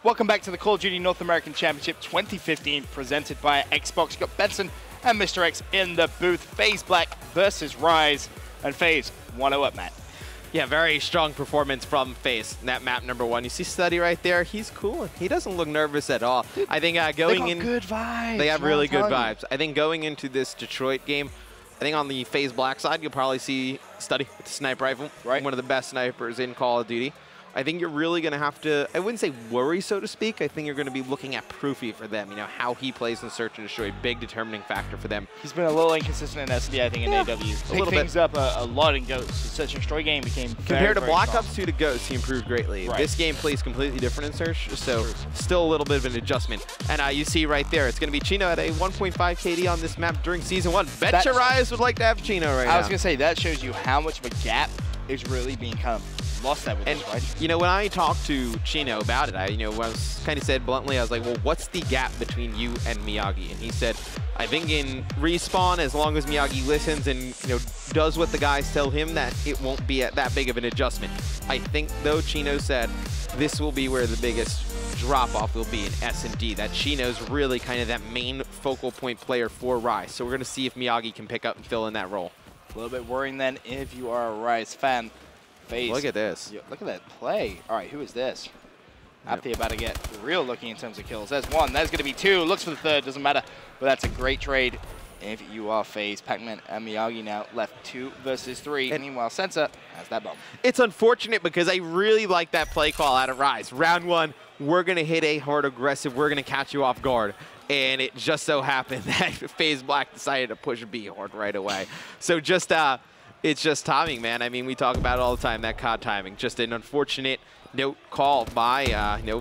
Welcome back to the Call of Duty North American Championship 2015, presented by Xbox. Got Benson and Mr. X in the booth. Faze Black versus Rise, and Faze 1-0 up, Matt. Yeah, very strong performance from Faze in that map #1. You see Study right there? He's cool. He doesn't look nervous at all. Dude, I think going in, good vibes. they have really good vibes. I think going into this Detroit game, I think on the Faze Black side, you'll probably see Study with the sniper rifle, right? One of the best snipers in Call of Duty. I think you're really going to have to, I wouldn't say worry, so to speak. I think you're going to be looking at Proofy for them. You know, how he plays in Search and Destroy, big determining factor for them. He's been a little inconsistent in SD, I think, in AW. Picked things up a lot in Ghost. Search and Destroy game became Compared to Black strong. Ops 2 to Ghost, he improved greatly. Right. This game plays completely different in Search, so still a little bit of an adjustment. And you see right there, it's going to be Chino at a 1.5 KD on this map during Season 1. Betcha Rise would like to have Chino right now. I was going to say, that shows you how much of a gap is really being kind of lost that with this, right? You know, when I talked to Chino about it, I was kind of said bluntly, I was like, well, what's the gap between you and Miyagi? And he said, I think in Respawn, as long as Miyagi listens and does what the guys tell him, that it won't be that big of an adjustment. I think, though, Chino said this will be where the biggest drop-off will be in S&D, that Chino's really kind of that main focal point player for Rise. So we're going to see if Miyagi can pick up and fill in that role. A little bit worrying then if you are a Rise fan. Faze. Look at this. Yeah, look at that play. All right, who is this? Apathy about to get real looking in terms of kills. There's one. There's going to be two. Looks for the third. Doesn't matter. But that's a great trade if you are Faze. Pac-Man and Miyagi now left 2 versus 3. And meanwhile, Sensor has that bomb. It's unfortunate because I really like that play call out of Rise. Round 1, we're going to hit A hard aggressive. We're going to catch you off guard. And it just so happened that Faze Black decided to push B hard right away. So just it's just timing, man. I mean, we talk about it all the time, that COD timing. Just an unfortunate note call by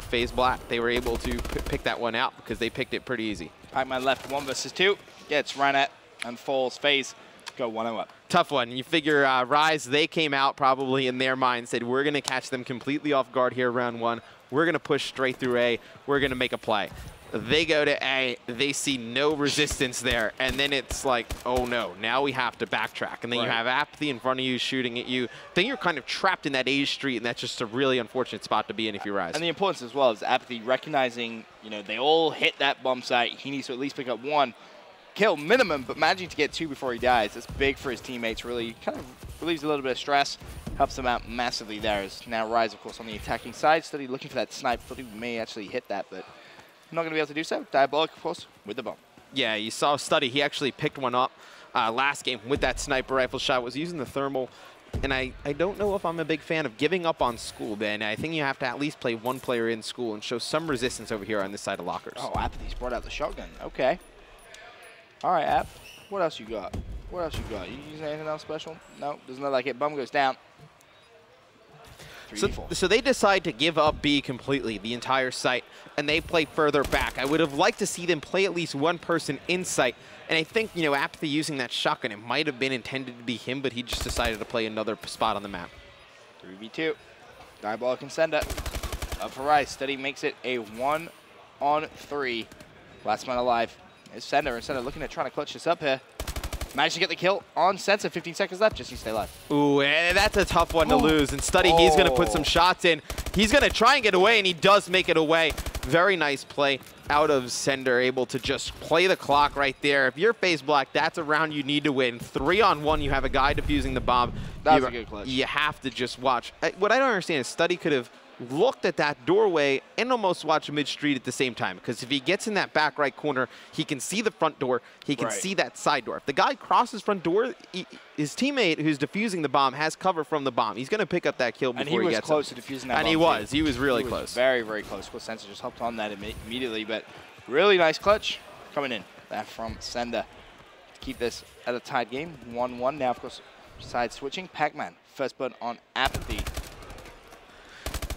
Faze Black. They were able to pick that one out because they picked it pretty easy. Pac-Man left 1 versus 2. Gets ran at and falls. Faze go 1-0 up. Tough one. You figure Rise, they came out probably in their mind, said we're going to catch them completely off guard here round 1. We're going to push straight through A. We're going to make a play. They go to A, they see no resistance there, and then it's like, oh no, now we have to backtrack. And then you have Apathy in front of you shooting at you. Then you're kind of trapped in that A street, and that's just a really unfortunate spot to be in if you Rise. And the importance as well is Apathy recognizing, they all hit that bomb site. He needs to at least pick up 1 kill minimum, but managing to get 2 before he dies. That's big for his teammates, really kind of relieves a little bit of stress, helps them out massively there. As now Rise, of course, on the attacking side, Study looking for that snipe. Thought he may actually hit that, but not going to be able to do so. Diabolic, of course, with the bomb. Yeah, you saw Study. He actually picked one up last game with that sniper rifle shot. Was using the thermal. And I don't know if I'm a big fan of giving up on school, Ben. I think you have to at least play 1 player in school and show some resistance over here on this side of lockers. Oh, Apathy's brought out the shotgun. Okay. All right, App. What else you got? What else you got? You using anything else special? No, doesn't look like it. Bomb goes down. So they decide to give up B completely, the entire site, and they play further back. I would have liked to see them play at least 1 person in sight. And I think, Apathy using that shotgun, it might have been intended to be him, but he just decided to play another spot on the map. 3v2. Diabolic and Sender. Up for Rise. Study makes it a 1-on-3. Last man alive is Sender. And Sender looking at trying to clutch this up here. Managed to get the kill on Sensor. 15 seconds left. Just you stay alive. Ooh, and that's a tough one to lose. And Study, he's going to put some shots in. He's going to try and get away, and he does make it away. Very nice play out of Sender, able to just play the clock right there. If you're Faze Black, that's a round you need to win. 3-on-1, you have a guy defusing the bomb. That was a good clutch. You have to just watch. What I don't understand is Study could have looked at that doorway and almost watched mid-street at the same time. Because if he gets in that back right corner, he can see the front door, he can see that side door. If the guy crosses front door, his teammate who's defusing the bomb has cover from the bomb. He's going to pick up that kill before he gets it. And he was close to defusing that bomb. And he was really close. Very, very close. Of course, Sensor just hopped on that immediately, but really nice clutch coming in there from Sender to keep this at a tied game, 1-1. Now, of course, side switching. Pac-Man, first blood on Apathy.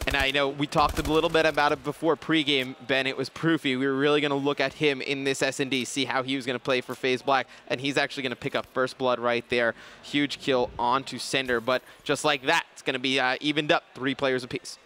And I know we talked a little bit about it before pregame, Ben. It was Proofy. We were really going to look at him in this S&D, see how he was going to play for Faze Black, and he's actually going to pick up first blood right there. Huge kill onto Sender, but just like that, it's going to be evened up, 3 players apiece.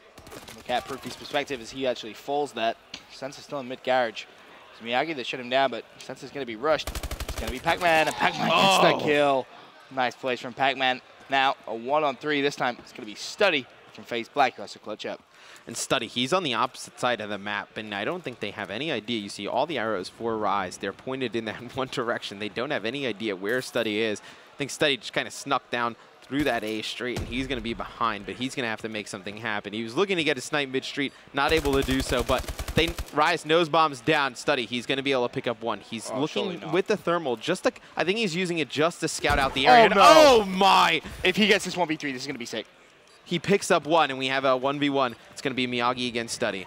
Look at Proofy's perspective as he actually falls that. Sensor's still in mid-garage. It's Miyagi that shut him down, but Sensor's going to be rushed. It's going to be Pac-Man, and Pac-Man gets the kill. Nice plays from Pac-Man. Now a 1-on-3. This time it's going to be Study from Faze Black who has to clutch up. And Study, he's on the opposite side of the map, and I don't think they have any idea. You see all the arrows for Rise. They're pointed in that one direction. They don't have any idea where Study is. I think Study just kind of snuck down through that A straight, and he's going to be behind, but he's going to have to make something happen. He was looking to get a snipe mid-street, not able to do so, but Rise nose bombs down Study. He's going to be able to pick up one. He's looking with the thermal, just to, I think he's using it just to scout out the area. Oh, oh my! If he gets this 1v3, this is going to be sick. He picks up one, and we have a 1v1. It's going to be Miyagi against Study.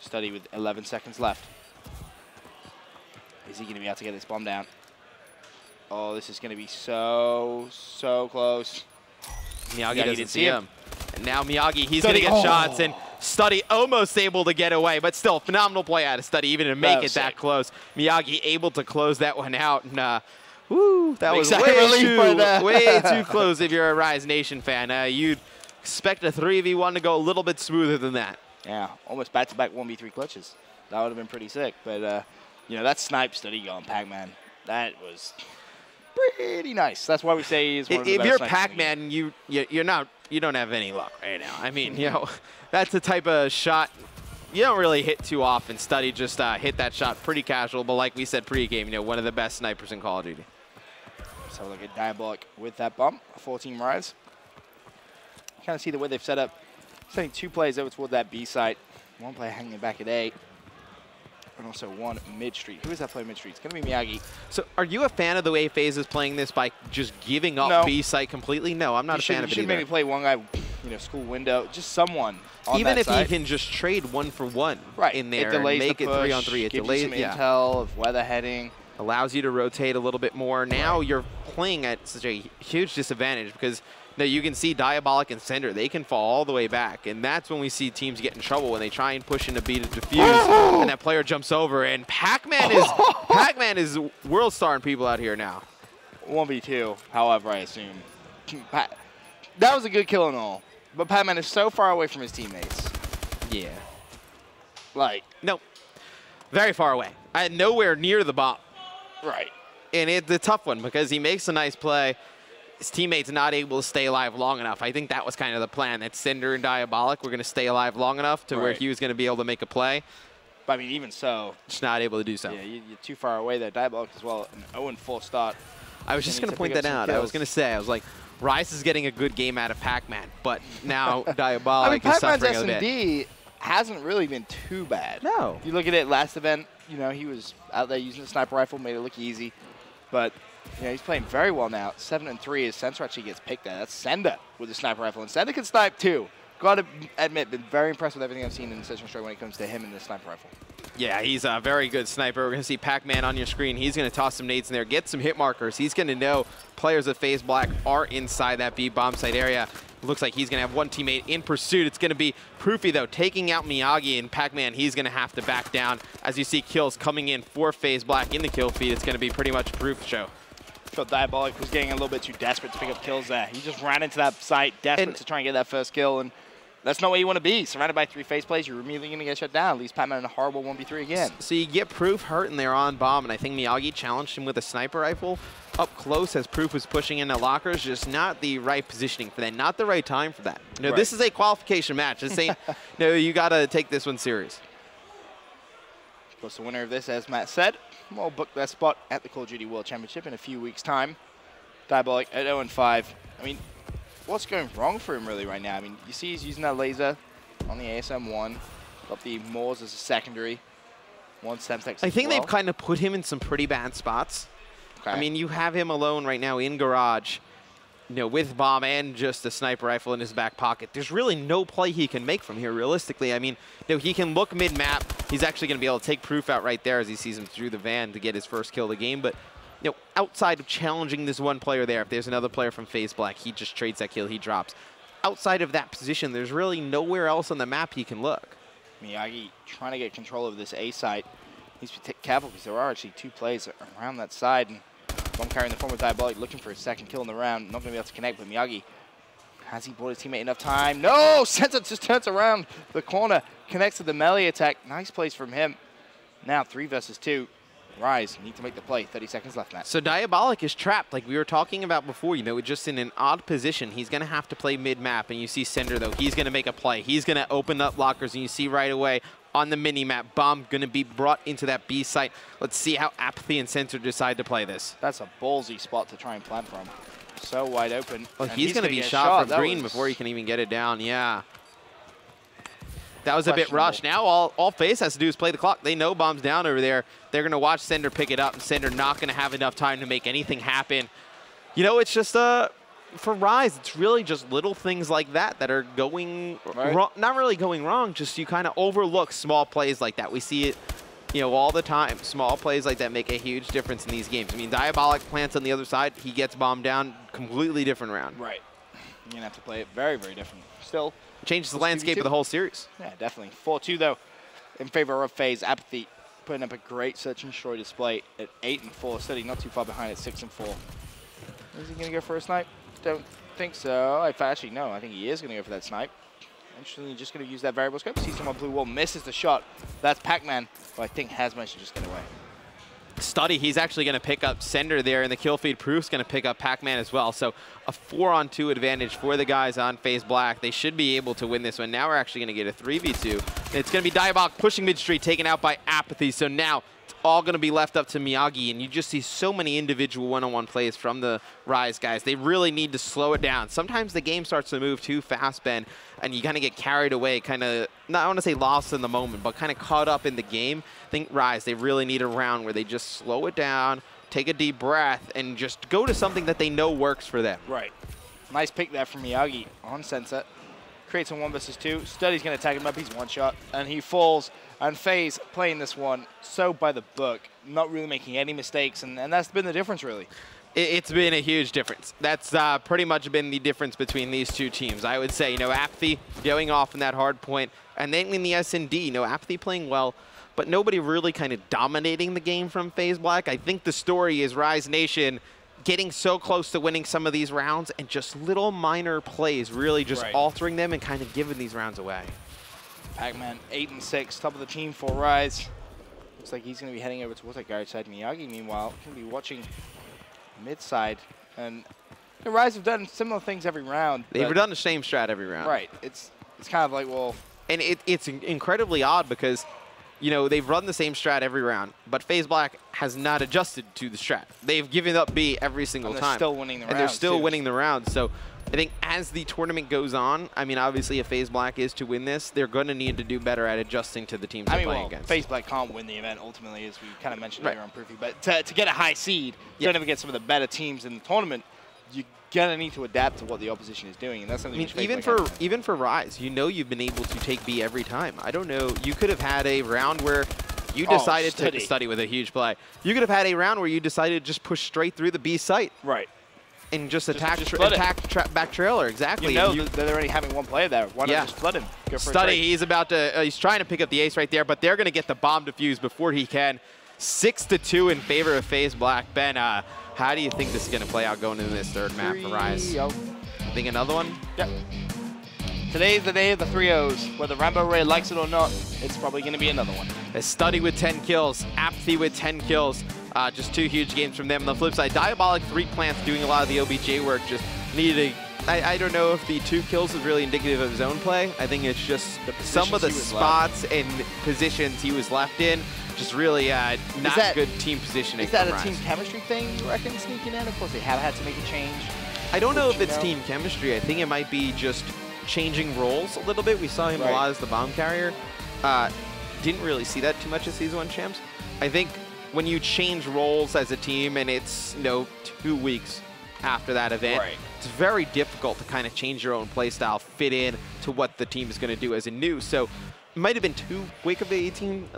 Study with 11 seconds left. Is he going to be able to get this bomb down? Oh, this is going to be so close. Miyagi doesn't see him. And now Miyagi, he's going to get shots, and Study almost able to get away, but still, phenomenal play out of Study, even to make it that close. Miyagi able to close that one out, and woo, that was way too close if you're a Rise Nation fan. You'd expect a 3v1 to go a little bit smoother than that. Yeah, almost back-to-back 1v3 clutches. That would have been pretty sick, but you know, that snipe Study on Pac-Man, that was pretty nice. That's why we say he's one of the best. If you're Pac-Man, you don't have any luck right now. I mean, you know, that's the type of shot you don't really hit too often. Study just hit that shot pretty casual, but like we said pre-game, you know, one of the best snipers in Call of Duty. Let's have a look at Diabolic with that bump, a 14 Rise. You kind of see the way they've set up, sending 2 players over toward that B site. 1 player hanging back at A. And also 1 mid-street. Who is that player mid-street? It's going to be Miyagi. So are you a fan of the way Faze is playing this by just giving up B site completely? No, I'm not a fan of it either. You should maybe play one guy, you know, school window, just someone on even that if side. he can just trade 1-for-1 in there and make the it push, 3-on-3. It gives delays you some intel of weather heading. Allows you to rotate a little bit more. Now you're playing at such a huge disadvantage because now you can see Diabolic and Cinder, they can fall all the way back, and that's when we see teams get in trouble when they try and push into B to defuse, and that player jumps over, and Pac-Man is world starring people out here now. 1v2, however, I assume. That was a good kill and all, but Pac-Man is so far away from his teammates. Yeah. Like. No. Very far away. Nowhere near the bomb. Right. And it's a tough one because he makes a nice play. His teammates not able to stay alive long enough. I think that was kind of the plan, that Cinder and Diabolic were going to stay alive long enough to where he was going to be able to make a play. But I mean, even so. Just not able to do so. Yeah, you're too far away there. Diabolic as well, an 0-4 start. I was just going to point that out. I was going to say, I was like, Rise is getting a good game out of Pac-Man, but now Diabolic is suffering a bit. S&D hasn't really been too bad. No. You look at it last event, you know, he was out there using the sniper rifle, made it look easy. But, you know, he's playing very well now. 7-3 as Sensor actually gets picked at. That's Sender with the sniper rifle. And Sender can snipe too. Got to admit, been very impressed with everything I've seen in the Session Strike when it comes to him and the sniper rifle. Yeah, he's a very good sniper. We're going to see Pac-Man on your screen. He's going to toss some nades in there, get some hit markers. He's going to know players of Faze Black are inside that B bomb site area. Looks like he's going to have 1 teammate in pursuit. It's going to be Proofy, though, taking out Miyagi, and Pac-Man, he's going to have to back down. As you see kills coming in for Faze Black in the kill feed, it's going to be pretty much a Proof show. I felt Diabolic was getting a little bit too desperate to pick up kills there. He just ran into that site, desperate to try and get that first kill, and that's not where you want to be. Surrounded by 3 Faze plays, you're immediately going to get shut down. Leaves Pac-Man in a horrible 1v3 again. So you get Proof hurt and they're on bomb, and I think Miyagi challenged him with a sniper rifle up close as Proof was pushing into lockers. Just not the right positioning for that, not the right time for that. You know, this is a qualification match. This ain't, you got to take this one serious. Of course, the winner of this, as Matt said, will book their spot at the Call of Duty World Championship in a few weeks' time. Diabolic at 0-5. I mean, what's going wrong for him really right now? I mean, you see he's using that laser on the ASM-1. Got the Moors as a secondary. 1 Semtex I think they've kind of put him in some pretty bad spots. Okay. I mean, you have him alone right now in garage, you know, with bomb and just a sniper rifle in his back pocket. There's really no play he can make from here, realistically. I mean, you know, he can look mid-map. He's actually going to be able to take Proof out right there as he sees him through the van to get his first kill of the game. But, you know, outside of challenging this one player there, if there's another player from Faze Black, he just trades that kill, he drops. Outside of that position, there's really nowhere else on the map he can look. Miyagi trying to get control of this A site. He's careful because there are actually 2 plays around that side. And one carrying the form of Diabolic looking for his second kill in the round. Not going to be able to connect, but Miyagi, has he bought his teammate enough time? No! Sensor just turns around the corner, connects to the melee attack. Nice plays from him. Now 3 versus 2. Rise need to make the play. 30 seconds left, Matt. So Diabolic is trapped, like we were talking about before, you know, just in an odd position. He's going to have to play mid-map, and you see Cinder, though. He's going to make a play. He's going to open up lockers, and you see right away on the mini-map, bomb going to be brought into that B site. Let's see how Apathy and Sensor decide to play this. That's a ballsy spot to try and plant from. So wide open. Well, he's going to be shot from green before he can even get it down, yeah. That was a bit rushed. Now all Faze has to do is play the clock. They know bomb's down over there. They're going to watch Cinder pick it up, and Cinder not going to have enough time to make anything happen. You know, it's just, for Rise, it's really just little things like that that are going wrong. Not really going wrong, just you kind of overlook small plays like that. We see it, you know, all the time. Small plays like that make a huge difference in these games. I mean, Diabolic plants on the other side. He gets bombed down. Completely different round. Right. You're going to have to play it very, very different. Still. Changes the landscape of the whole series. Yeah, definitely. 4-2, though, in favor of Faze. Apathy putting up a great search and destroy display at 8-4. Steady not too far behind at 6-4. Is he going to go for a snipe? Don't think so. Actually, no. I think he is going to go for that snipe. Interestingly, just going to use that variable scope. Sees him on blue wall. Misses the shot. That's Pac-Man, who I think has managed to just get away. Study, he's actually going to pick up Cinder there, and the kill feed Proof's going to pick up Pac-Man as well. So a 4-on-2 advantage for the guys on Faze Black. They should be able to win this one. Now we're actually going to get a 3v2. It's going to be Diabolic pushing mid-street, taken out by Apathy. So now it's all going to be left up to Miyagi, and you just see so many individual one-on-one plays from the Rise guys. They really need to slow it down. Sometimes the game starts to move too fast, Ben, and you kind of get carried away, kind of, not I want to say lost in the moment, but kind of caught up in the game. I think Rise, they really need a round where they just slow it down, take a deep breath, and just go to something that they know works for them. Right. Nice pick there from Miyagi on Sensor. Creates a 1 versus 2. Study's going to tag him up. He's one shot, and he falls. And Faze playing this one so by the book, not really making any mistakes, and that's been the difference, really. It's been a huge difference. That's pretty much been the difference between these two teams. I would say, you know, Apathy going off in that hard point, and then in the S&D, you know, Apathy playing well, but nobody really kind of dominating the game from Faze Black. I think the story is Rise Nation getting so close to winning some of these rounds, and just little minor plays really just altering them and kind of giving these rounds away. Pac-Man 8-6, top of the team for Rise. Looks like he's going to be heading over towards that garage side. Miyagi, meanwhile, going to be watching mid side. And the Rise have done similar things every round. They've done the same strat every round. Right. It's kind of like, well... And it's incredibly odd because, you know, they've run the same strat every round, but Faze Black has not adjusted to the strat. They've given up B every single time. They're still winning the rounds. And they're still winning the rounds. So I think as the tournament goes on, I mean, obviously if Faze Black is to win this, they're going to need to do better at adjusting to the teams they're playing against. Faze Black can't win the event ultimately, as we kind of mentioned earlier on Proofy. But to get a high seed, going to get some of the better teams in the tournament, you're going to need to adapt to what the opposition is doing. And that's something even for Rise, you know you've been able to take B every time. I don't know. You could have had a round where you decided to study with a huge play. You could have had a round where you decided to just push straight through the B site. Right. And just attack back trailer, exactly. You know they're already having one player there. Why not just flood him? Go for Study, he's about to, he's trying to pick up the ace right there, but they're going to get the bomb defused before he can. 6-2 in favor of Faze Black. Ben, how do you think this is going to play out going into this third map for Rise? Think another one? Yep. Today's the day of the 3-0s. Whether Rambo Ray likes it or not, it's probably going to be another one. A Study with 10 kills, Apathy with 10 kills. Just 2 huge games from them. On the flip side, Diabolic 3 plants doing a lot of the OBJ work. Just needed a, I don't know if the 2 kills is really indicative of his own play. I think it's just some of the spots and positions he was left in. Just really not good team positioning. Is that a team chemistry thing, you reckon, sneaking in? Of course, they have had to make a change. I don't know if it's team chemistry. I think it might be just changing roles a little bit. We saw him a lot as the bomb carrier. Didn't really see that too much as Season 1 champs. I think when you change roles as a team and it's, you know, 2 weeks after that event, it's very difficult to kind of change your own play style, fit in to what the team is going to do as a new. So it might have been too quick of a team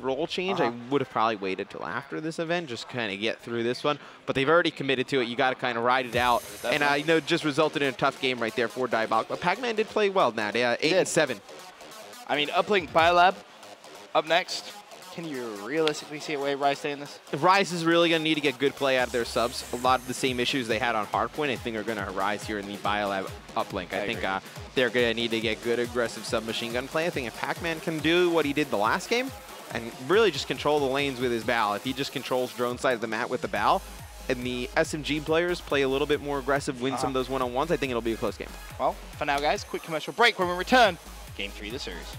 role change. I would have probably waited till after this event, just kind of get through this one. But they've already committed to it. You got to kind of ride it out. And you know, just resulted in a tough game right there for Diabolic. But Pac-Man did play well, Nat. 8-7. I mean, Uplink Biolab up next. Can you realistically see a way Rise stay in this? Rise is really going to need to get good play out of their subs. A lot of the same issues they had on Hardpoint, I think, are going to arise here in the Biolab uplink. I think they're going to need to get good aggressive submachine gun play. I think if Pac-Man can do what he did the last game, and really just control the lanes with his Bal. If he just controls drone side of the map with the Bal, and the SMG players play a little bit more aggressive, win some of those one-on-ones, I think it'll be a close game. Well, for now, guys, quick commercial break. When we return, Game 3 of the series.